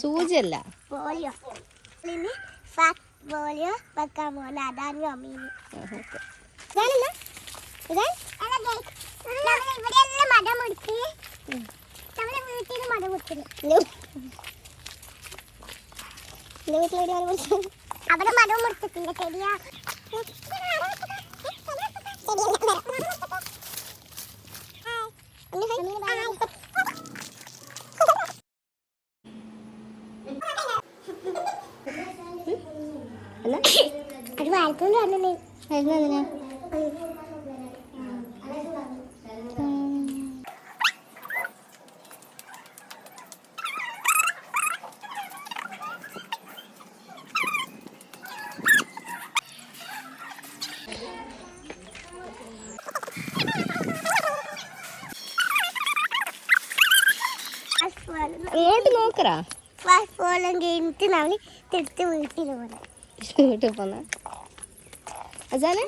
സൂചിയല്ല polio വെക്കാൻ പോകുന്ന അതാണ് അമീന്. അവിടെ മരം മുറിച്ചിട്ടില്ല ശരിയാ. അത് വായിക്കൊണ്ട് വന്നേ ഇങ്ങോട്ട് നോക്കറാ. കഴിഞ്ഞിട്ട് നമ്മൾ തിരിച്ച് വീട്ടിൽ പോകണം. വീട്ടിൽ പോന്ന അജാനെ